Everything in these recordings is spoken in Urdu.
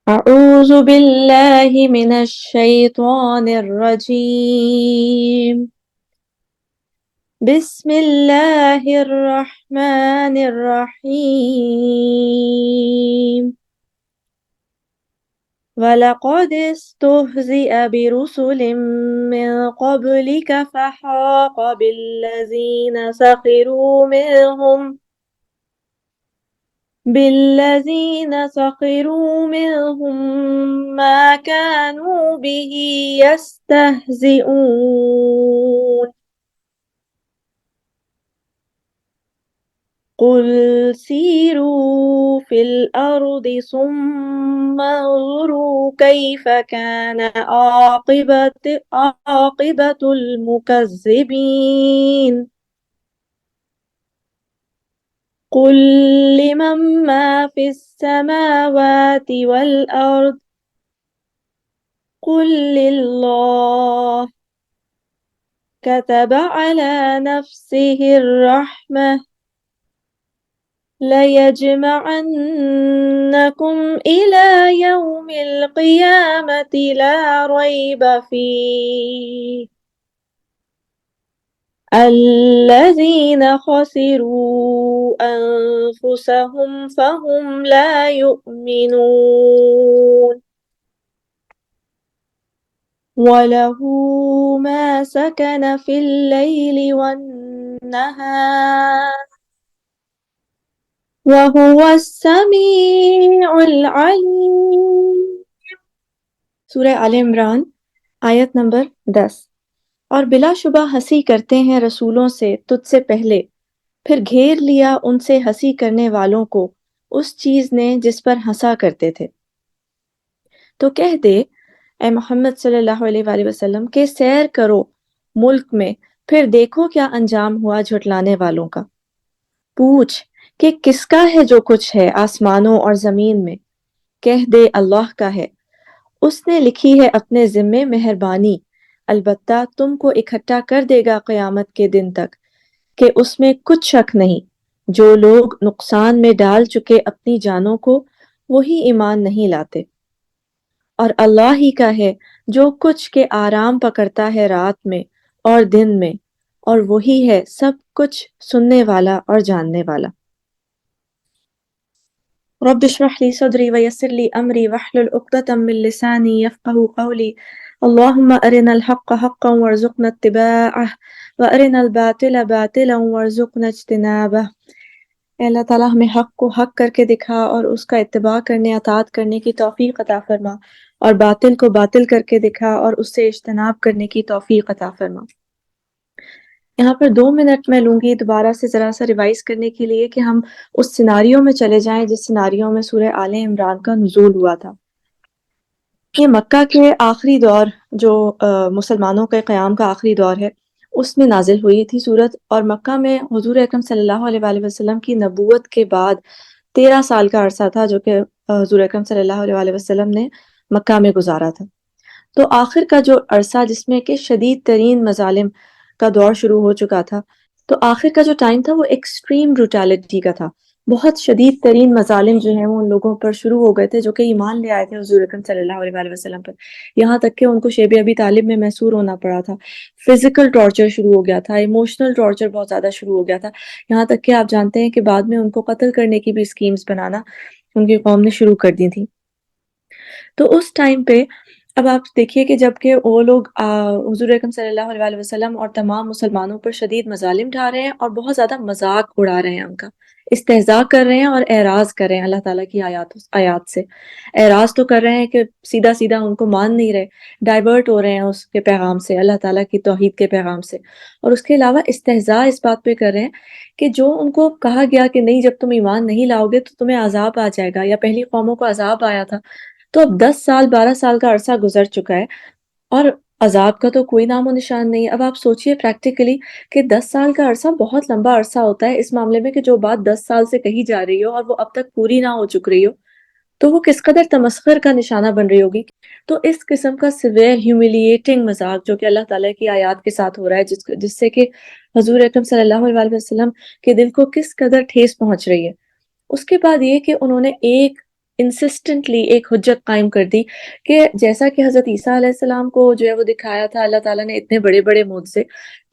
أعوذ بالله من الشيطان الرجيم بسم الله الرحمن الرحيم ولقد استهزئ برسل من قبلك فحاق بالذين سخروا منهم ما كانوا به يستهزئون قل سيروا في الأرض ثم انظروا كيف كان عاقبة المكذبين قل لمن ما في السماوات والأرض قل لله كتب على نفسه الرحمة ليجمعنكم إلى يوم القيامة لا ريب فيه الذين خسروا أنفسهم فهم لا يؤمنون وله ما سكن في الليل والنهار وهو السمیع العلیم۔ سورہ آل عمران آیت نمبر 10۔ اور بلا شبہ ہنسی کرتے ہیں رسولوں سے تجھ سے پہلے، پھر گھیر لیا ان سے ہنسی کرنے والوں کو اس چیز نے جس پر ہنسا کرتے تھے۔ تو کہہ دے اے محمد صلی اللہ علیہ وآلہ وسلم کہ سیر کرو ملک میں، پھر دیکھو کیا انجام ہوا جھٹلانے والوں کا۔ پوچھ کہ کس کا ہے جو کچھ ہے آسمانوں اور زمین میں، کہہ دے اللہ کا ہے، اس نے لکھی ہے اپنے ذمے مہربانی، البتہ تم کو اکٹھا کر دے گا قیامت کے دن تک کہ اس میں کچھ شک نہیں۔ جو لوگ نقصان میں ڈال چکے اپنی جانوں کو وہی ایمان نہیں لاتے۔ اور اللہ ہی کا ہے جو کچھ کے آرام پکڑتا ہے رات میں اور دن میں، اور وہی ہے سب کچھ سننے والا اور جاننے والا۔ رب اشرح لي صدري ويسر لي أمري واحلل عقدة من لساني يفقهوا قولي اللهم أرنا الحق حقا وارزقنا اتباعه وأرنا الباطل باطلا وارزقنا اجتنابه۔ اے اللہ تعالیٰ ہمیں حق کو حق کر کے دکھا اور اس کا اتباع کرنے اطاعت کرنے کی توفیق عطا فرما، اور باطل کو باطل کر کے دکھا اور اس سے اجتناب کرنے کی توفیق عطا فرما۔ یہاں پر 2 منٹ میں لوں گی دوبارہ سے ذرا سا ریوائز کرنے کے لیے کہ ہم اس سیناریو میں چلے جائیں جس سیناریو میں سورہ آل عمران کا نزول ہوا تھا۔ یہ مکہ کے آخری دور جو مسلمانوں کے قیام کا آخری دور ہے اس میں نازل ہوئی تھی سورت، اور مکہ میں حضور اکرم صلی اللہ علیہ وآلہ وسلم کی نبوت کے بعد 13 سال کا عرصہ تھا جو کہ حضور اکرم صلی اللہ علیہ وآلہ وسلم نے مکہ میں گزارا تھا۔ تو آخر کا جو عرصہ جس میں کہ شدید ترین مظالم کا دور شروع ہو چکا تھا، تو آخر کا جو ٹائم تھا وہ ایکسٹریم بروٹیلٹی کا تھا، بہت شدید ترین مظالم جو ہیں وہ ان لوگوں پر شروع ہو گئے تھے جو کہ ایمان لے آئے تھے حضور اکرم صلی اللہ علیہ وآلہ وسلم پر، یہاں تک کہ ان کو شیب ابی طالب میں محصور ہونا پڑا تھا، فزیکل ٹارچر شروع ہو گیا تھا، ایموشنل ٹارچر بہت زیادہ شروع ہو گیا تھا، یہاں تک کہ آپ جانتے ہیں کہ بعد میں ان کو قتل کرنے کی بھی اسکیمز بنانا ان کی قوم نے شروع کر دی تھی۔ تو اس ٹائم پہ اب آپ دیکھیے کہ جب کہ وہ لوگ حضور اکرم صلی اللہ علیہ وسلم اور تمام مسلمانوں پر شدید مظالم ڈھا رہے ہیں اور بہت زیادہ مذاق اڑا رہے ہیں، ان کا استہزاء کر رہے ہیں اور اعراض کر رہے ہیں اللہ تعالیٰ کی آیات سے۔ اعراض تو کر رہے ہیں کہ سیدھا سیدھا ان کو مان نہیں رہے، ڈائیورٹ ہو رہے ہیں اس کے پیغام سے، اللہ تعالیٰ کی توحید کے پیغام سے، اور اس کے علاوہ استہزاء اس بات پہ کر رہے ہیں کہ جو ان کو کہا گیا کہ نہیں جب تم ایمان نہیں لاؤ گے تو تمہیں عذاب آ جائے گا، یا پہلی قوموں کو عذاب آیا تھا، تو اب 10 سال 12 سال کا عرصہ گزر چکا ہے اور عذاب کا تو کوئی نام و نشان نہیں۔ اب آپ سوچئے پریکٹیکلی کہ 10 سال کا عرصہ بہت لمبا عرصہ ہوتا ہے اس معاملے میں کہ جو بات 10 سال سے کہی جا رہی ہو اور وہ اب تک پوری نہ ہو چک رہی ہو تو وہ کس قدر تمسخر کا نشانہ بن رہی ہوگی۔ تو اس قسم کا سویئر ہیوملیٹنگ مذاق جو کہ اللہ تعالیٰ کی آیات کے ساتھ ہو رہا ہے، جس سے کہ حضور اکرم صلی اللہ علیہ وسلم کے دل کو کس قدر ٹھیس پہنچ رہی ہے۔ اس کے بعد یہ کہ انہوں نے ایک انسسٹنٹلی ایک حجت قائم کر دی کہ جیسا کہ حضرت عیسیٰ علیہ السلام کو جو ہے وہ دکھایا تھا اللہ تعالیٰ نے اتنے بڑے بڑے معجزے،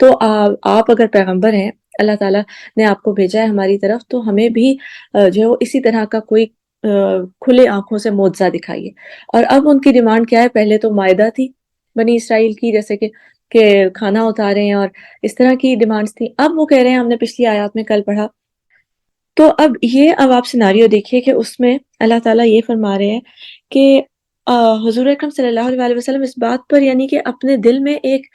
تو آپ اگر پیغمبر ہیں، اللہ تعالیٰ نے آپ کو بھیجا ہے ہماری طرف، تو ہمیں بھی جو ہے وہ اسی طرح کا کوئی کھلے آنکھوں سے معجزہ دکھائیے۔ اور اب ان کی ڈیمانڈ کیا ہے؟ پہلے تو مائدہ تھی بنی اسرائیل کی، جیسے کہ کھانا اتاریں اور اس طرح کی ڈیمانڈز تھی۔ اب وہ کہہ رہے ہیں، ہم نے پچھلی آیات میں کل پڑھا، تو اب آپ سیناریو دیکھیے کہ اس میں اللہ تعالیٰ یہ فرما رہے ہیں کہ حضور اکرم صلی اللہ علیہ وسلم اس بات پر یعنی کہ اپنے دل میں ایک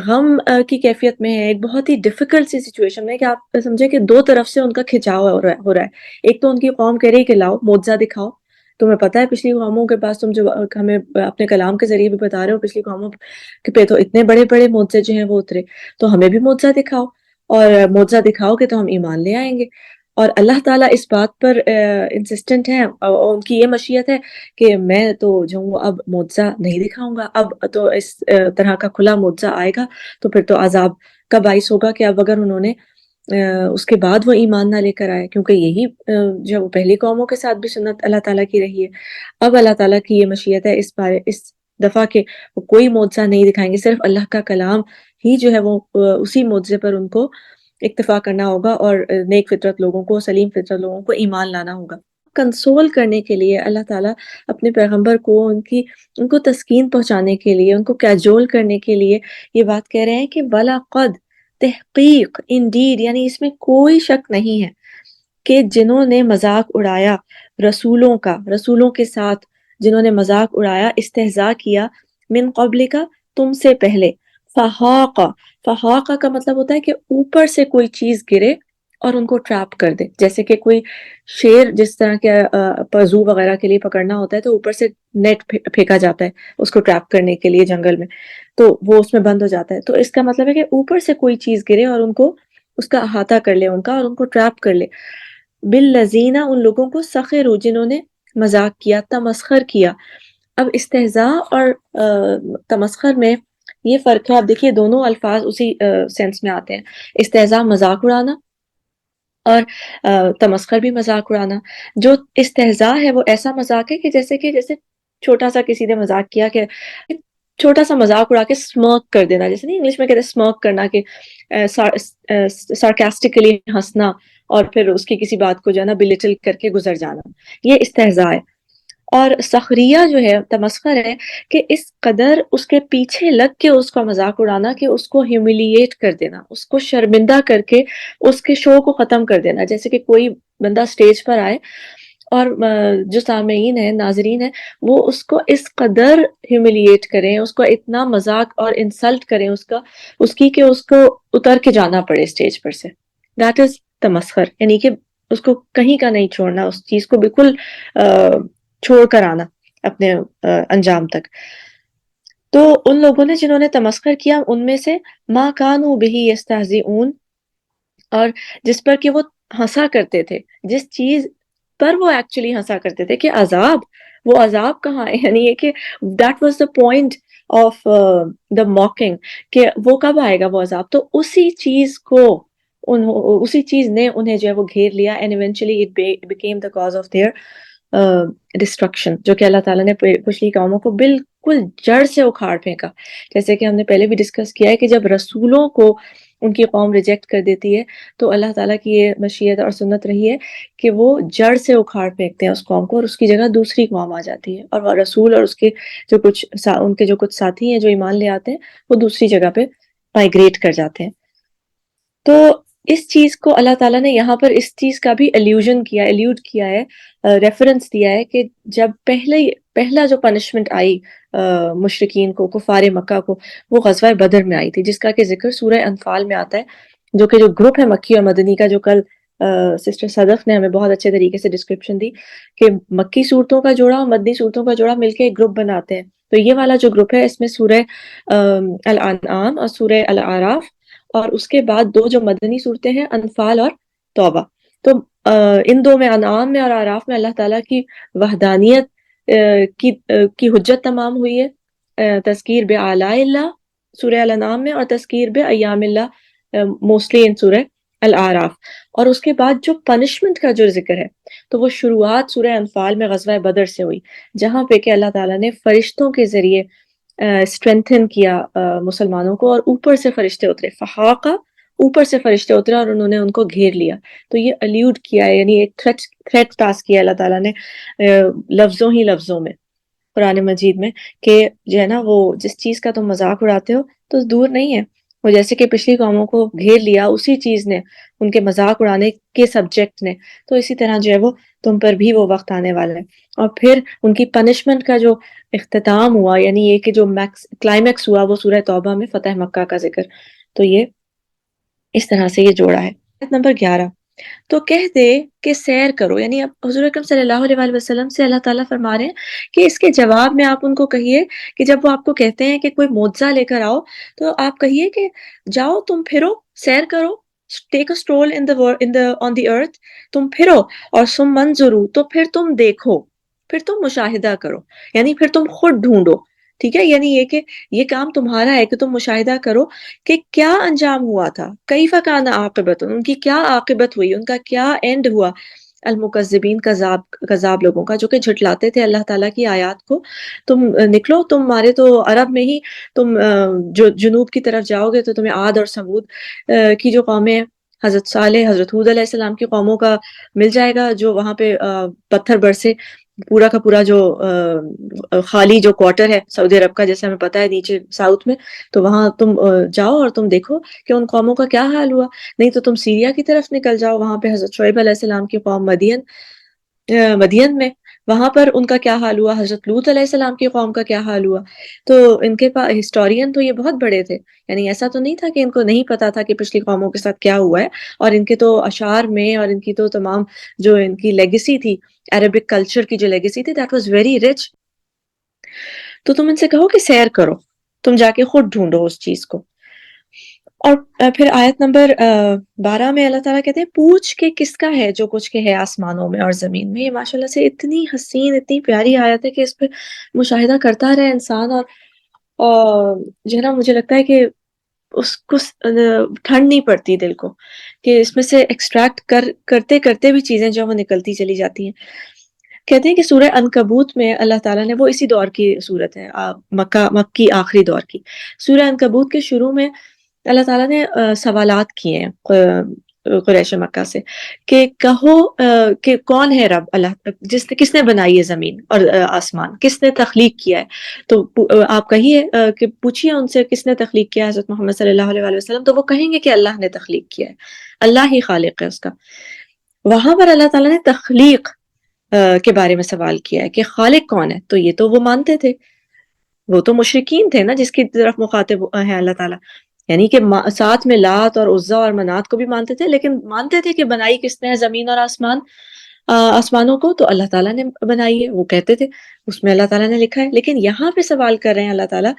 غم کی کیفیت میں ہے، ایک بہت ہی ڈیفیکلٹ سی سچویشن میں، کہ آپ سمجھے کہ دو طرف سے ان کا کھچاؤ ہو رہا ہے۔ ایک تو ان کی قوم کہہ رہی ہے کہ لاؤ معجزہ دکھاؤ، تمہیں پتہ ہے پچھلی قوموں کے پاس، تم جو ہمیں اپنے کلام کے ذریعے بھی بتا رہے ہو، پچھلی قوموں پہ تو اتنے بڑے بڑے معجزے جو ہیں وہ اترے، تو ہمیں بھی معجزہ دکھاؤ، اور معجزہ دکھاؤ گے تو ہم ایمان لے آئیں گے۔ اور اللہ تعالیٰ اس بات پر انسسٹنٹ ہیں، اور ان کی یہ مشیت ہے کہ میں تو جو ہوں اب معجزہ نہیں دکھاؤں گا، اب تو اس طرح کا کھلا معجزہ آئے گا تو پھر تو عذاب کا باعث ہوگا کہ اب اگر انہوں نے اس کے بعد وہ ایمان نہ لے کر آئے، کیونکہ یہی جو پہلی قوموں کے ساتھ بھی سنت اللہ تعالیٰ کی رہی ہے۔ اب اللہ تعالیٰ کی یہ مشیت ہے اس دفعہ کہ وہ کوئی معجزہ نہیں دکھائیں گے، صرف اللہ کا کلام ہی جو ہے وہ اسی معجزے پر ان کو اکتفا کرنا ہوگا، اور نیک فطرت لوگوں کو، سلیم فطرت لوگوں کو ایمان لانا ہوگا۔ کنسول کرنے کے لیے اللہ تعالیٰ اپنے پیغمبر کو ان کو تسکین پہنچانے کے لیے، ان کو کیجول کرنے کے لیے یہ بات کہہ رہے ہیں کہ وَلَقَدْ، تحقیق، انڈیڈ، یعنی اس میں کوئی شک نہیں ہے کہ جنہوں نے مذاق اڑایا رسولوں کے ساتھ، جنہوں نے مذاق اڑایا، استہزاء کیا، من قبل کا، تم سے پہلے، فحاقہ کا مطلب ہوتا ہے کہ اوپر سے کوئی چیز گرے اور ان کو ٹریپ کر دے، جیسے کہ کوئی شیر جس طرح کے زو وغیرہ کے لیے پکڑنا ہوتا ہے تو اوپر سے نیٹ پھینکا جاتا ہے اس کو ٹریپ کرنے کے لیے جنگل میں، تو وہ اس میں بند ہو جاتا ہے۔ تو اس کا مطلب ہے کہ اوپر سے کوئی چیز گرے اور ان کو اس کا احاطہ کر لے، ان کا، اور ان کو ٹریپ کر لے۔ بالذین، ان لوگوں کو، سخروا، جنہوں نے مذاق کیا، تمسخر کیا۔ اب استہزاء اور تمسخر میں یہ فرق ہے، آپ دیکھیے دونوں الفاظ اسی سینس میں آتے ہیں، استہزاء مذاق اڑانا، اور تمسخر بھی مذاق اڑانا۔ جو استہزاء ہے وہ ایسا مذاق ہے کہ جیسے چھوٹا سا کسی نے مذاق کیا، کہ چھوٹا سا مذاق اڑا کے اسمرک کر دینا، جیسے نہیں انگلش میں کہتے ہیں اسمرک کرنا، کہ سارکاسٹیکلی ہنسنا اور پھر اس کی کسی بات کو جو ہے نا بلیٹل کر کے گزر جانا، یہ استہزاء ہے۔ اور سخریہ جو ہے، تمسخر ہے، کہ اس قدر اس کے پیچھے لگ کے اس کا مذاق اڑانا کہ اس کو ہیوملیٹ کر دینا، اس کو شرمندہ کر کے اس کے شو کو ختم کر دینا۔ جیسے کہ کوئی بندہ سٹیج پر آئے اور جو سامعین ہیں، ناظرین ہیں، وہ اس کو اس قدر ہیوملیٹ کریں، اس کو اتنا مذاق اور انسلٹ کریں اس کی کہ اس کو اتر کے جانا پڑے سٹیج پر سے۔ دیٹ از تمسخر، یعنی کہ اس کو کہیں کا نہیں چھوڑنا، اس چیز کو بالکل چھوڑ کر آنا اپنے انجام تک۔ تو ان لوگوں نے جنہوں نے تمسخر کیا، ان میں سے ما کانوا بہ یستہزئون، اور جس پر کہ وہ ہنسا کرتے تھے، جس چیز پر وہ ایکچولی ہنسا کرتے تھے، کہ عذاب، وہ عذاب کہاں ہے، یعنی یہ کہ that was the point of the mocking, کہ وہ کب آئے گا وہ عذاب۔ تو اسی چیز نے انہیں جو ہے وہ گھیر لیا، and eventually it became the cause of their destruction, جو کہ اللہ تعالیٰ نے پچھلی قوموں کو بالکل جڑ سے اکھاڑ پھینکا۔ جیسے کہ ہم نے پہلے بھی ڈسکس کیا ہے کہ جب رسولوں کو ان کی قوم ریجیکٹ کر دیتی ہے تو اللہ تعالیٰ کی یہ مشیت اور سنت رہی ہے کہ وہ جڑ سے اکھاڑ پھینکتے ہیں اس قوم کو، اور اس کی جگہ دوسری قوم آ جاتی ہے، اور وہ رسول اور ان کے جو کچھ ساتھی ہیں جو ایمان لے آتے ہیں، وہ دوسری جگہ پہ مائگریٹ کر جاتے ہیں۔ تو اس چیز کو اللہ تعالیٰ نے یہاں پر اس چیز کا بھی ایلیوڈ کیا ہے، ریفرنس دیا ہے، کہ جب پہلا جو پنشمنٹ آئی مشرکین کو، کفار مکہ کو، وہ غزوہ بدر میں آئی تھی، جس کا کہ ذکر سورہ انفال میں آتا ہے، جو گروپ ہے مکی اور مدنی کا، جو کل سسٹر صدف نے ہمیں بہت اچھے طریقے سے ڈسکرپشن دی، کہ مکی صورتوں کا جوڑا اور مدنی صورتوں کا جوڑا مل کے ایک گروپ بناتے ہیں۔ تو یہ والا جو گروپ ہے، اس میں سورہ الانعام اور سورہ الاعراف، اور اس کے بعد دو جو مدنی صورتیں ہیں، انفال اور توبہ۔ تو ان دو میں، انعام میں اور اعراف میں، اللہ تعالیٰ کی وحدانیت کی حجت تمام ہوئی ہے، تذکیر بآلاء اللہ سورہ الانعام میں، اور تذکیر بایام اللہ موسٹلی ان سورہ الاعراف، اور اس کے بعد جو پنشمنٹ کا جو ذکر ہے تو وہ شروعات سورہ انفال میں غزوہ بدر سے ہوئی، جہاں پہ کہ اللہ تعالیٰ نے فرشتوں کے ذریعے اسٹرینتھن کیا مسلمانوں کو، اور اوپر سے فرشتے اترے، فحاقہ، اوپر سے فرشتے اترے اور انہوں نے ان کو گھیر لیا. تو یہ الیوڈ کیا ہے، یعنی ایک تھریٹ پاس کیا اللہ تعالیٰ نے لفظوں ہی لفظوں میں قرآن مجید میں، کہ جو ہے نا وہ جس چیز کا تم مذاق اڑاتے ہو تو دور نہیں ہے، وہ جیسے کہ پچھلی قوموں کو گھیر لیا اسی چیز نے، ان کے مذاق اڑانے کے سبجیکٹ نے، تو اسی طرح جو ہے وہ تم پر بھی وہ وقت آنے والا ہے. اور پھر ان کی پنشمنٹ کا جو اختتام ہوا، یعنی یہ کہ جو کلائمیکس ہوا وہ سورہ توبہ میں فتح مکہ کا ذکر. تو یہ اس طرح سے یہ جوڑا ہے. آیت نمبر 11، تو کہہ دے کہ سیر کرو، یعنی اب حضور اکرم صلی اللہ علیہ وآلہ وسلم سے اللہ تعالیٰ فرما رہے ہیں کہ اس کے جواب میں آپ ان کو کہیے کہ جب وہ آپ کو کہتے ہیں کہ کوئی معجزہ لے کر آؤ، تو آپ کہیے کہ جاؤ تم پھرو، سیر کرو، ٹیک اے اسٹرول آن دی ارتھ، تم پھرو، اور سم منظرو، تو پھر تم دیکھو، پھر تم مشاہدہ کرو، یعنی پھر تم خود ڈھونڈو. ٹھیک ہے، یعنی یہ کہ یہ کام تمہارا ہے کہ تم مشاہدہ کرو کہ کیا انجام ہوا تھا، کیف کان عاقبت، ان کی کیا عاقبت ہوئی، ان کا کیا اینڈ ہوا. المکذبین، کذاب لوگوں کا جو کہ جھٹلاتے تھے اللہ تعالیٰ کی آیات کو. تم نکلو، تمہارے تو عرب میں ہی تم جو جنوب کی طرف جاؤ گے تو تمہیں عاد اور ثمود کی جو قومیں، حضرت صالح، حضرت ہود علیہ السلام کی قوموں کا مل جائے گا، جو وہاں پہ پتھر برسے پورا کا پورا جو خالی جو کوارٹر ہے سعودی عرب کا، جیسے ہمیں پتہ ہے نیچے ساؤتھ میں، تو وہاں تم جاؤ اور تم دیکھو کہ ان قوموں کا کیا حال ہوا. نہیں تو تم سیریا کی طرف نکل جاؤ، وہاں پہ حضرت شعیب علیہ السلام کی قوم مدین میں، وہاں پر ان کا کیا حال ہوا، حضرت لوط علیہ السلام کی قوم کا کیا حال ہوا. تو ان کے پاس ہسٹورین تو یہ بہت بڑے تھے، یعنی ایسا تو نہیں تھا کہ ان کو نہیں پتا تھا کہ پچھلی قوموں کے ساتھ کیا ہوا ہے. اور ان کے تو اشعار میں، اور ان کی تو تمام جو ان کی لیگیسی تھی، عربک کلچر کی جو لیگیسی تھی، دیٹ واز ویری رچ. تو تم ان سے کہو کہ سیر کرو، تم جا کے خود ڈھونڈو اس چیز کو. اور پھر آیت نمبر 12 میں اللہ تعالیٰ کہتے ہیں پوچھ کے کس کا ہے جو کچھ کے ہے آسمانوں میں اور زمین میں. یہ ماشاءاللہ سے اتنی حسین، اتنی پیاری آیت ہے کہ اس پہ مشاہدہ کرتا رہے انسان، اور جو ہے نا مجھے لگتا ہے کہ اس کو ٹھنڈ نہیں پڑتی دل کو، کہ اس میں سے ایکسٹریکٹ کرتے کرتے بھی چیزیں جو وہ نکلتی چلی جاتی ہیں. کہتے ہیں کہ سورہ عنکبوت میں اللہ تعالیٰ نے، وہ اسی دور کی صورت ہے، مکی آخری دور کی سورہ عنکبوت کے شروع میں اللہ تعالیٰ نے سوالات کیے ہیں قریش مکہ سے، کہ کہو کہ کون ہے رب، اللہ کس نے بنائی ہے زمین اور آسمان، کس نے تخلیق کیا ہے. تو آپ کہیے کہ پوچھیے ان سے کس نے تخلیق کیا ہے حضرت محمد صلی اللہ علیہ وآلہ وسلم، تو وہ کہیں گے کہ اللہ نے تخلیق کیا ہے، اللہ ہی خالق ہے اس کا. وہاں پر اللہ تعالیٰ نے تخلیق کے بارے میں سوال کیا ہے کہ خالق کون ہے، تو یہ تو وہ مانتے تھے، وہ تو مشرکین تھے نا جس کی طرف مخاطب ہے اللہ تعالیٰ، یعنی کہ ساتھ میں لات اور عزا اور منات کو بھی مانتے تھے، لیکن مانتے تھے کہ بنائی کس نے ہے زمین اور آسمانوں کو، تو اللہ تعالیٰ نے بنائی ہے، وہ کہتے تھے اس میں اللہ تعالیٰ نے لکھا ہے. لیکن یہاں پہ سوال کر رہے ہیں اللہ تعالیٰ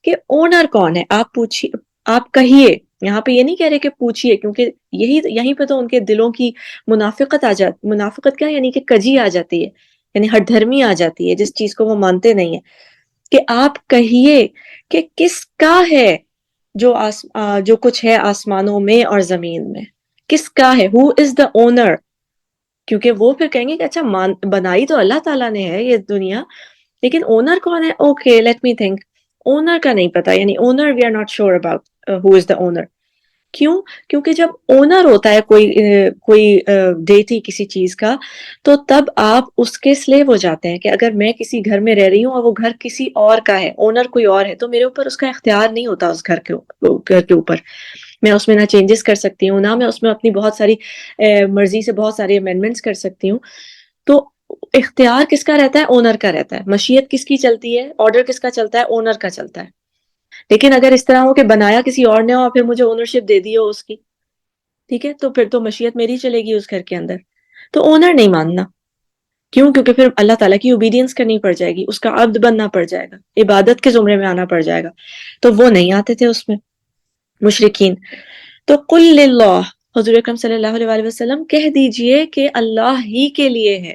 کہ اونر کون ہے، آپ پوچھیے، آپ کہیے. یہاں پہ یہ نہیں کہہ رہے کہ پوچھیے، کیونکہ یہیں پہ تو ان کے دلوں کی منافقت آ جاتی. منافقت کیا، یعنی کہ کجی آ جاتی ہے، یعنی ہٹ دھرمی آ جاتی ہے جس چیز کو وہ مانتے نہیں ہیں. کہ آپ کہیے کہ کس کا ہے جو کچھ ہے آسمانوں میں اور زمین میں، کس کا ہے، who is the owner. کیونکہ وہ پھر کہیں گے کہ اچھا بنائی تو اللہ تعالیٰ نے ہے یہ دنیا، لیکن اونر کون ہے. Okay let me think. Owner کا نہیں پتا، یعنی owner we are not sure about who is the owner. کیوں؟ کیونکہ جب اونر ہوتا ہے کوئی ڈیٹی کسی چیز کا، تو تب آپ اس کے سلیو ہو جاتے ہیں. کہ اگر میں کسی گھر میں رہ رہی ہوں اور وہ گھر کسی اور کا ہے، اونر کوئی اور ہے، تو میرے اوپر اس کا اختیار نہیں ہوتا اس گھر کے اوپر. میں اس میں نہ چینجز کر سکتی ہوں، نہ میں اس میں اپنی بہت ساری مرضی سے بہت ساری امینڈمنٹس کر سکتی ہوں. تو اختیار کس کا رہتا ہے؟ اونر کا رہتا ہے. مشیت کس کی چلتی ہے؟ آرڈر کس کا چلتا ہے؟ اونر کا چلتا ہے. لیکن اگر اس طرح ہو کہ بنایا کسی اور نے اور پھر مجھے اونرشپ دے دی ہو اس کی، ٹھیک ہے، تو پھر تو مشیت میری چلے گی اس گھر کے اندر. تو اونر نہیں ماننا. کیوں؟ کیونکہ پھر اللہ تعالیٰ کی اوبیڈینس کرنی پڑ جائے گی، اس کا عبد بننا پڑ جائے گا، عبادت کے زمرے میں آنا پڑ جائے گا. تو وہ نہیں آتے تھے اس میں مشرکین. تو قل للہ، حضور اکرم صلی اللہ علیہ وآلہ وسلم کہہ دیجئے کہ اللہ ہی کے لیے ہے.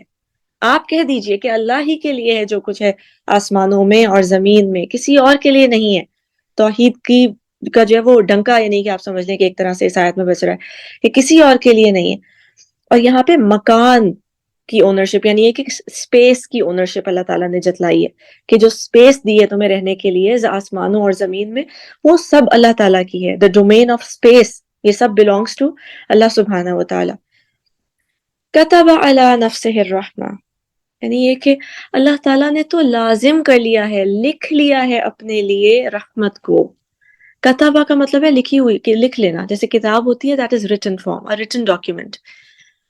آپ کہہ دیجئے کہ اللہ ہی کے لیے ہے جو کچھ ہے آسمانوں میں اور زمین میں، کسی اور کے لیے نہیں ہے. توحید کی کا جو ہے وہ ڈنکا، یعنی کہ آپ سمجھ لیں کہ ایک طرح سے اس آیت میں بچ رہا ہے کہ کسی اور کے لیے نہیں ہے. اور یہاں پہ مکان کی اونرشپ، یعنی یہ کہ اسپیس کی اونرشپ اللہ تعالیٰ نے جتلائی ہے کہ جو اسپیس دی ہے تمہیں رہنے کے لیے آسمانوں اور زمین میں، وہ سب اللہ تعالیٰ کی ہے. دا ڈومین آف اسپیس، یہ سب بلونگس ٹو اللہ سبحانہ و تعالیٰ. کتب علی نفسہ الرحمہ، یعنی یہ کہ اللہ تعالیٰ نے تو لازم کر لیا ہے، لکھ لیا ہے اپنے لیے رحمت کو. کتابہ کا مطلب ہے لکھی ہوئی، کہ لکھ لینا. جیسے کتاب ہوتی ہے that is written form, a written document.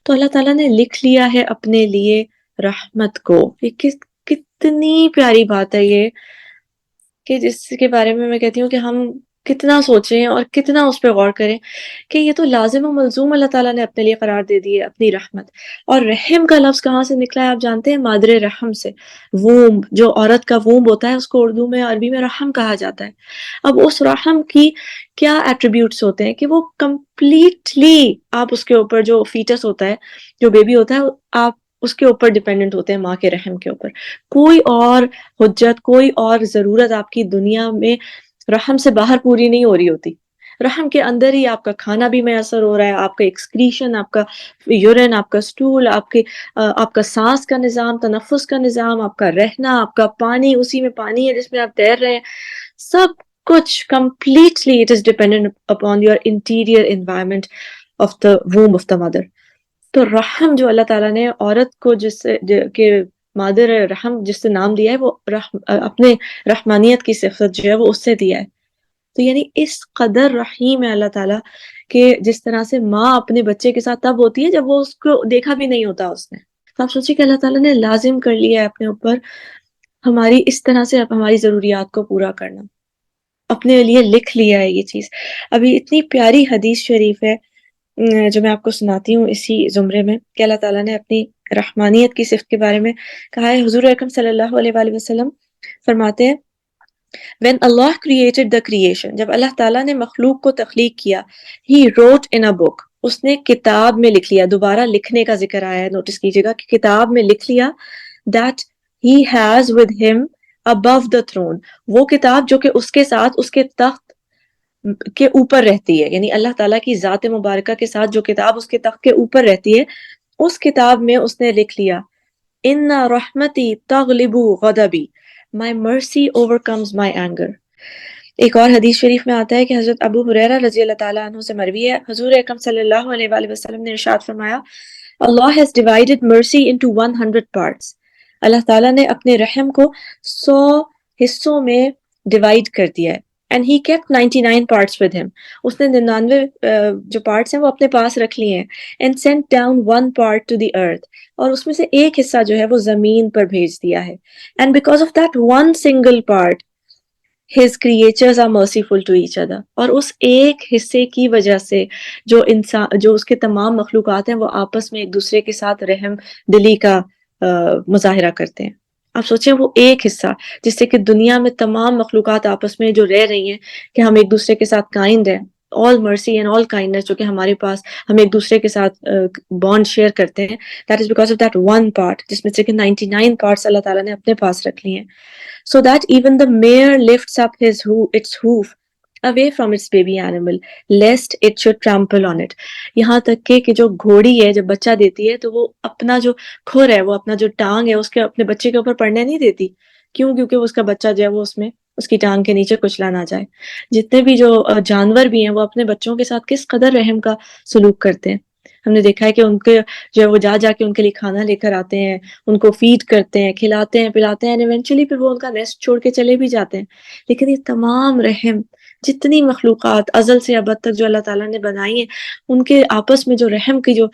تو اللہ تعالیٰ نے لکھ لیا ہے اپنے لیے رحمت کو. یہ کتنی پیاری بات ہے یہ، کہ جس کے بارے میں کہتی ہوں کہ ہم کتنا سوچیں اور کتنا اس پہ غور کریں کہ یہ تو لازم و ملزوم اللہ تعالیٰ نے اپنے لیے قرار دے دی ہے اپنی رحمت. اور رحم کا لفظ کہاں سے نکلا ہے آپ جانتے ہیں؟ مادر رحم سے. وومب، جو عورت کا وومب ہوتا ہے اس کو اردو میں عربی میں رحم کہا جاتا ہے. اب اس رحم کی کیا ایٹریبیوٹس ہوتے ہیں کہ وہ کمپلیٹلی آپ اس کے اوپر، جو فیٹس ہوتا ہے، جو بیبی ہوتا ہے، آپ اس کے اوپر ڈیپینڈنٹ ہوتے ہیں، ماں کے رحم کے اوپر. کوئی اور حجت، کوئی اور ضرورت آپ کی دنیا میں رحم سے باہر پوری نہیں ہو رہی ہوتی. رحم کے اندر ہی آپ کا کھانا بھی میسر ہو رہا ہے، آپ کا ایکسکریشن، آپ کا یورین، آپ کا سٹول، آپ کا سانس کا نظام، تنفس کا نظام، آپ کا رہنا، آپ کا پانی، اسی میں پانی ہے جس میں آپ تیر رہے ہیں. سب کچھ completely it is dependent upon your interior environment of the womb of the mother. تو رحم جو اللہ تعالیٰ نے عورت کو کہ مادر رحم جس سے نام دیا ہے، وہ اپنے رحمانیت کی صفت جو ہے وہ اس سے دیا ہے. تو یعنی اس قدر رحیم ہے اللہ تعالیٰ کہ جس طرح سے ماں اپنے بچے کے ساتھ تب ہوتی ہے جب وہ اس کو دیکھا بھی نہیں ہوتا اس نے. تو آپ سوچیں کہ اللہ تعالیٰ نے لازم کر لیا ہے اپنے اوپر ہماری اس طرح سے ہماری ضروریات کو پورا کرنا، اپنے لیے لکھ لیا ہے یہ چیز. ابھی اتنی پیاری حدیث شریف ہے جو میں آپ کو سناتی ہوں اسی زمرے میں، کہ اللہ تعالیٰ نے اپنی رحمانیت کی صفت کے بارے میں کہا ہے. حضور اکرم صلی اللہ علیہ وآلہ وسلم فرماتے ہیں when Allah created the creation، جب اللہ تعالیٰ نے مخلوق کو تخلیق کیا، he wrote in a book، اس نے کتاب میں لکھ لیا. دوبارہ لکھنے کا ذکر آیا ہے، نوٹس کیجئے گا کہ کتاب میں لکھ لیا that he has with him above the throne، وہ کتاب جو کہ اس کے ساتھ اس کے تخت کے اوپر رہتی ہے، یعنی اللہ تعالیٰ کی ذات مبارکہ کے ساتھ جو کتاب اس کے تخت کے اوپر رہتی ہے، اس کتاب میں اس نے لکھ لیا ان رحمتی تغلب غضبی، my mercy overcomes my anger. ایک اور حدیث شریف میں آتا ہے کہ حضرت ابو ہریرہ رضی اللہ تعالیٰ عنہ سے مروی ہے، حضور اکرم صلی اللہ علیہ وآلہ وسلم نے ارشاد فرمایا Allah has divided mercy into 100 parts، اللہ تعالیٰ نے اپنے رحم کو 100 حصوں میں ڈیوائڈ کر دیا ہے. And he kept 99 parts with him، اس نے 99 جو پارٹس ہیں وہ اپنے پاس رکھ لیے ہیں. And sent down one part to the earth، اور اس میں سے ایک حصہ جو ہے وہ زمین پر بھیج دیا ہے. And because of that one single part his creatures are merciful to each other، اور اس ایک حصے کی وجہ سے جو اس کے تمام مخلوقات ہیں وہ آپس میں ایک دوسرے کے ساتھ رحم دلی کا مظاہرہ کرتے ہیں. آپ سوچیں وہ ایک حصہ جس سے کہ دنیا میں تمام مخلوقات آپس میں جو رہ رہی ہیں کہ ہم ایک دوسرے کے ساتھ کائنڈ ہیں، all mercy and all kindness جو کہ ہمارے پاس ہم ایک دوسرے کے ساتھ بانڈ شیئر کرتے ہیں، that is because of that one part، جس میں سے کہ 99 parts اللہ تعالیٰ نے اپنے پاس رکھ لیے ہیں. So that even the mare lifts up its hoof away from its baby animal lest it should trample on it، یہاں تک کہ جو گھوڑی ہے جب بچہ دیتی ہے تو وہ اپنا جو کھر ہے، وہ اپنا جو ٹانگ ہے اس کے اپنے بچے کے اوپر پڑنے نہیں دیتی. کیوں؟ کیونکہ اس کا بچہ جو ہے وہ اس میں اس کی ٹانگ کے نیچے کچلا نہ جائے. جتنے بھی جو جانور بھی ہیں وہ اپنے بچوں کے ساتھ کس قدر رحم کا سلوک کرتے ہیں. ہم نے دیکھا ہے کہ ان کے جو ہے وہ جا کے ان کے لیے کھانا لے کر آتے ہیں، ان کو فیڈ کرتے ہیں، کھلاتے ہیں، پلاتے ہیں، ایونچولی پھر وہ ان کا نیسٹ چھوڑ کے چلے بھی جاتے ہیں. لیکن یہ تمام رحم، جتنی مخلوقات ازل سے ابد تک جو اللہ تعالیٰ نے بنائی ہیں، ان کے آپس میں جو رحم کی جو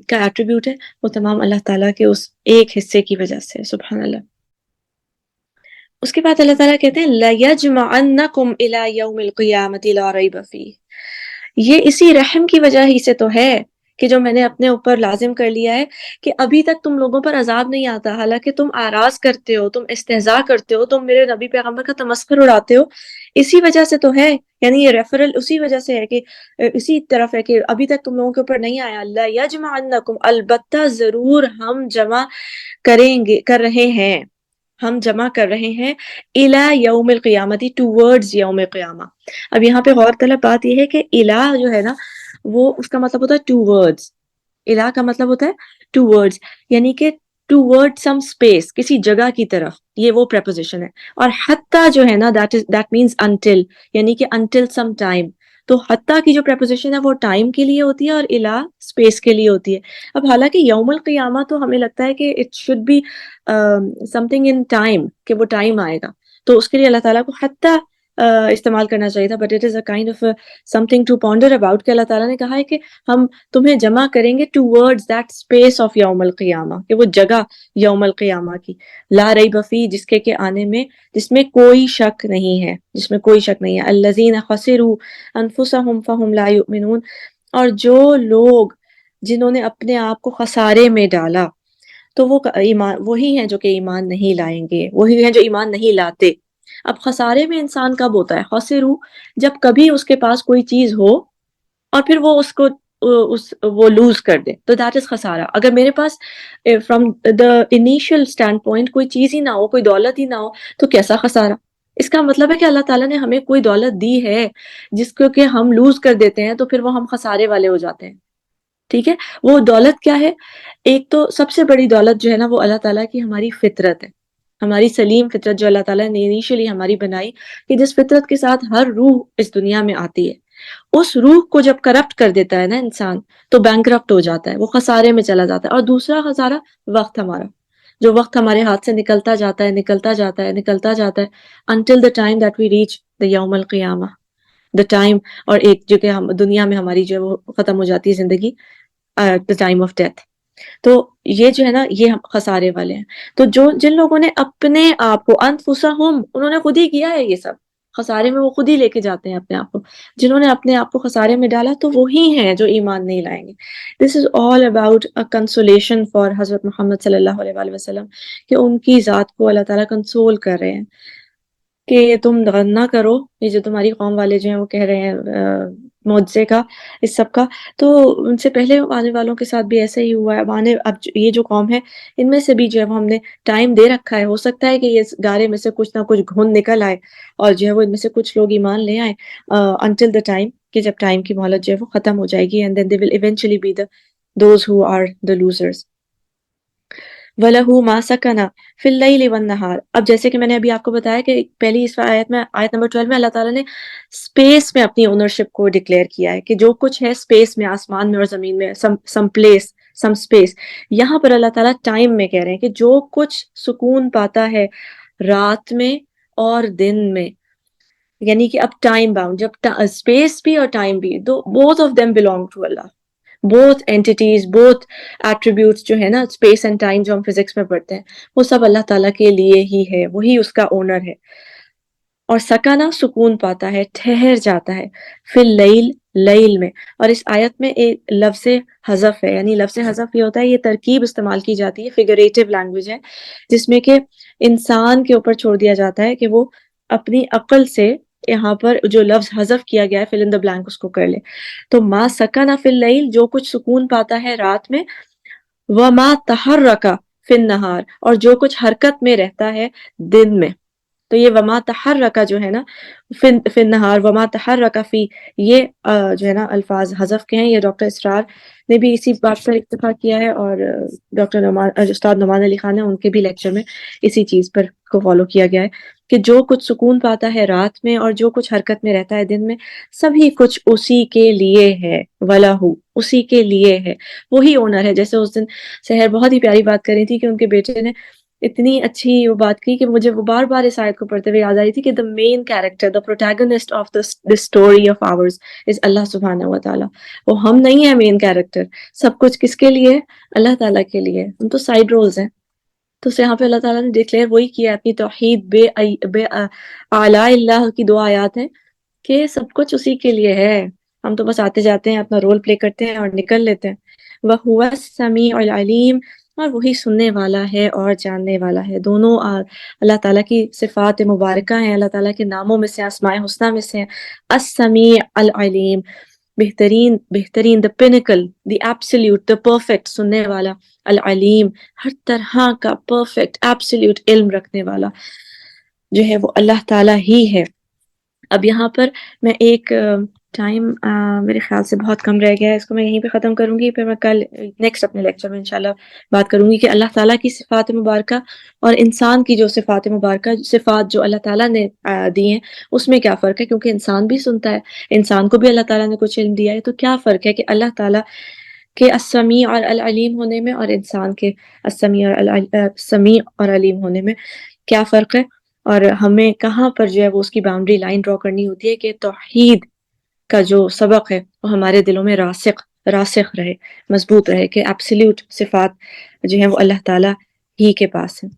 کا ایٹریبیوٹ ہے وہ تمام اللہ تعالیٰ کے اس ایک حصے کی وجہ سے. سبحان اللہ. اس کے بعد اللہ تعالیٰ کہتے ہیں لَيَجْمَعَنَّكُمْ إِلَى يَوْمِ الْقِيَامَةِ لَا رَيْبَ فِيهِ، یہ اسی رحم کی وجہ ہی سے تو ہے کہ جو میں نے اپنے اوپر لازم کر لیا ہے کہ ابھی تک تم لوگوں پر عذاب نہیں آتا، حالانکہ تم اعراض کرتے ہو، تم استہزاء کرتے ہو، تم میرے نبی پیغمبر کا تمسخر اڑاتے ہو، اسی وجہ سے تو ہے. یعنی یہ ریفرل اسی وجہ سے ہے کہ اسی طرف ہے کہ ابھی تک تم لوگوں کے اوپر نہیں آیا. اللہ یجمعنکم، البتہ ضرور ہم جمع کریں گے، کر رہے ہیں، ہم جمع کر رہے ہیں الی یوم القیامتی ٹورڈز یوم قیامہ. اب یہاں پہ غور طلب بات یہ ہے کہ الی جو ہے نا وہ اس کا مطلب ہوتا ہے ٹورڈز. الی کا مطلب ہوتا ہے ٹورڈز، یعنی کہ ٹورڈ سم اسپیس، کسی جگہ کی طرف، یہ وہ پریپوزیشن ہے. اور حتیٰ جو ہے نا دیٹ مینس انٹل، یعنی کہ انٹل سم ٹائم. تو حتیٰ کی جو پریپوزیشن ہے وہ ٹائم کے لیے ہوتی ہے اور الی اسپیس کے لیے ہوتی ہے. اب حالانکہ یوم القیامہ تو ہمیں لگتا ہے کہ it should be something in time, کہ وہ ٹائم آئے گا، تو اس کے لیے اللہ تعالیٰ کو حتیٰ استعمال کرنا چاہیے تھا. But it is a kind of something to ponder about, کہ اللہ تعالیٰ نے کہا ہے کہ ہم تمہیں جمع کریں گے ٹوورڈز دیٹ اسپیس آف یوم القیامہ، کہ وہ جگہ یوم القیامہ کی، لا ریب فیہ، جس کے آنے میں، جس میں کوئی شک نہیں ہے، جس میں کوئی شک نہیں ہے. الذین خسروا انفسهم فهم لا یؤمنون، اور جو لوگ جنہوں نے اپنے آپ کو خسارے میں ڈالا تو وہ ایمان، وہی ہیں جو کہ ایمان نہیں لائیں گے، وہی ہیں جو ایمان نہیں لاتے. اب خسارے میں انسان کب ہوتا ہے؟ خسرو، جب کبھی اس کے پاس کوئی چیز ہو اور پھر وہ اس کو وہ لوز کر دے، تو دیٹ از خسارہ. اگر میرے پاس from the initial standpoint کوئی چیز ہی نہ ہو، کوئی دولت ہی نہ ہو، تو کیسا خسارہ؟ اس کا مطلب ہے کہ اللہ تعالیٰ نے ہمیں کوئی دولت دی ہے جس کو کہ ہم لوز کر دیتے ہیں، تو پھر وہ ہم خسارے والے ہو جاتے ہیں. ٹھیک ہے، وہ دولت کیا ہے؟ ایک تو سب سے بڑی دولت جو ہے نا وہ اللہ تعالیٰ کی ہماری فطرت ہے، ہماری سلیم فطرت جو اللہ تعالیٰ نے انیشلی ہماری بنائی، کہ جس فطرت کے ساتھ ہر روح اس دنیا میں آتی ہے. اس روح کو جب کرپٹ کر دیتا ہے نا انسان، تو بینکرپٹ ہو جاتا ہے، وہ خسارے میں چلا جاتا ہے. اور دوسرا خسارہ وقت ہمارا، جو وقت ہمارے ہاتھ سے نکلتا جاتا ہے، نکلتا جاتا ہے، نکلتا جاتا ہے until the time that we reach the یوم القیامہ، the time، اور ایک جو کہ ہم دنیا میں ہماری جو ہے وہ ختم ہو جاتی ہے زندگی، the time of death. تو یہ جو ہے نا یہ ہم خسارے والے ہیں. تو جن لوگوں نے اپنے آپ کو، انفسہم، انہوں نے خود ہی کیا ہے یہ سب، خسارے میں وہ خود ہی لے کے جاتے ہیں اپنے آپ کو. جنہوں نے اپنے آپ کو خسارے میں ڈالا تو وہی ہیں جو ایمان نہیں لائیں گے. This is all about a consolation for حضرت محمد صلی اللہ علیہ وآلہ وسلم، کہ ان کی ذات کو اللہ تعالیٰ کنسول کر رہے ہیں کہ تم غم نہ کرو. یہ جو تمہاری قوم والے جو ہیں وہ کہہ رہے ہیں معجزے کا، اس سب کا، تو ان سے پہلے آنے والوں کے ساتھ بھی ایسا ہی ہوا ہے. اب یہ جو قوم ہے ان میں سے بھی جو ہے وہ ہم نے ٹائم دے رکھا ہے. ہو سکتا ہے کہ یہ گارے میں سے کچھ نہ کچھ گھن نکل آئے اور جو ہے وہ ان میں سے کچھ لوگ ایمان لے آئے until the time، کہ جب ٹائم کی مہلت جو ہے وہ ختم ہو جائے گی، and then they will eventually be those who are the losers. وَلَهُ مَا سَكَنَ فِي اللَّيْلِ وَالنَّهَارِ. اب جیسے کہ میں نے ابھی آپ کو بتایا کہ پہلی اس آیت میں، آیت نمبر 12 میں، اللہ تعالیٰ نے اسپیس میں اپنی اونرشپ کو ڈکلیئر کیا ہے کہ جو کچھ ہے اسپیس میں، آسمان میں اور زمین میں، سم پلیس، سم اسپیس. یہاں پر اللہ تعالیٰ ٹائم میں کہہ رہے ہیں کہ جو کچھ سکون پاتا ہے رات میں اور دن میں، یعنی کہ اب ٹائم باؤنڈ، جب اسپیس بھی اور ٹائم بھی، both of them belong to Allah. both entities, both attributes جو ہے نا، اسپیس اینڈ ٹائم جو ہم فزکس میں پڑھتے ہیں، وہ سب اللہ تعالیٰ کے لیے ہی ہے، وہی اس کا اونر ہے. اور سکانہ سکون پاتا ہے، ٹھہر جاتا ہے، فی اللیل، لیل میں. اور اس آیت میں ایک لفظ حذف ہے، یعنی لفظ حذف یہ ہوتا ہے، یہ ترکیب استعمال کی جاتی ہے، فگریٹو لینگویج ہے، جس میں کہ انسان کے اوپر چھوڑ دیا جاتا ہے کہ وہ اپنی عقل سے یہاں پر جو لفظ حذف کیا گیا ہے فل ان دا بلینک اس کو کر لے. تو ما سکن فی اللیل، جو کچھ سکون پاتا ہے رات میں، وما تحرک فی النہار، اور جو کچھ حرکت میں رہتا ہے دن میں. تو یہ وما تحرک جو ہے نا فی النہار، وما تحرک فی، یہ جو ہے نا الفاظ حذف کے ہیں. یہ ڈاکٹر اسرار نے بھی اسی بات پر اتفاق کیا ہے، اور ڈاکٹر استاد نعمان علی خان نے ان کے بھی لیکچر میں اسی چیز پر کو فالو کیا گیا ہے کہ جو کچھ سکون پاتا ہے رات میں اور جو کچھ حرکت میں رہتا ہے دن میں، سبھی کچھ اسی کے لیے ہے. وَلَهُ، اسی کے لیے ہے، وہی اونر ہے. جیسے اس دن سحر بہت ہی پیاری بات کر رہی تھی کہ ان کے بیٹے نے اتنی اچھی وہ بات کی کہ مجھے وہ بار بار اس آیت کو پڑھتے ہوئے یاد آئی تھی کہ the main character, the protagonist of this story of ours is اللہ سبحانہ و تعالیٰ. وہ ہم نہیں ہیں مین کیریکٹر. سب کچھ کس کے لیے؟ اللہ تعالیٰ کے لیے. ہم تو سائیڈ رولز ہیں. تو یہاں پہ اللہ تعالیٰ نے ڈکلیئر وہی کیا اپنی توحید بے اعلیٰ اللہ کی دو آیات ہیں کہ سب کچھ اسی کے لیے ہے. ہم تو بس آتے جاتے ہیں، اپنا رول پلے کرتے ہیں اور نکل لیتے ہیں. وَهُوَ السَّمِيعُ الْعَلِيمُ، اور وہی سننے والا ہے اور جاننے والا ہے. دونوں اللہ تعالیٰ کی صفات مبارکہ ہیں، اللہ تعالیٰ کے ناموں میں سے، اسماء حسنہ میں سے ہیں. السمیع العلیم، بہترین بہترین، the pinnacle, the absolute, the perfect سننے والا، العلیم ہر طرح کا پرفیکٹ ایبسلیوٹ علم رکھنے والا جو ہے وہ اللہ تعالیٰ ہی ہے۔ اب یہاں پر میں ایک ٹائم میرے خیال سے بہت کم رہ گیا ہے، اس کو میں یہیں پہ ختم کروں گی، پھر میں کل نیکسٹ اپنے لیکچر میں انشاءاللہ بات کروں گی کہ اللہ تعالیٰ کی صفات مبارکہ اور انسان کی جو صفات مبارکہ، صفات جو اللہ تعالیٰ نے دی ہیں اس میں کیا فرق ہے، کیونکہ انسان بھی سنتا ہے، انسان کو بھی اللہ تعالیٰ نے کچھ علم دیا ہے، تو کیا فرق ہے کہ اللہ تعالیٰ کے السمیع اور العلیم ہونے میں اور انسان کے السمیع اور علیم ہونے میں کیا فرق ہے، اور ہمیں کہاں پر جو ہے وہ اس کی باؤنڈری لائن ڈرا کرنی ہوتی ہے کہ توحید کا جو سبق ہے وہ ہمارے دلوں میں راسخ رہے، مضبوط رہے، کہ ایبسلیوٹ صفات جو ہیں وہ اللہ تعالیٰ ہی کے پاس ہیں۔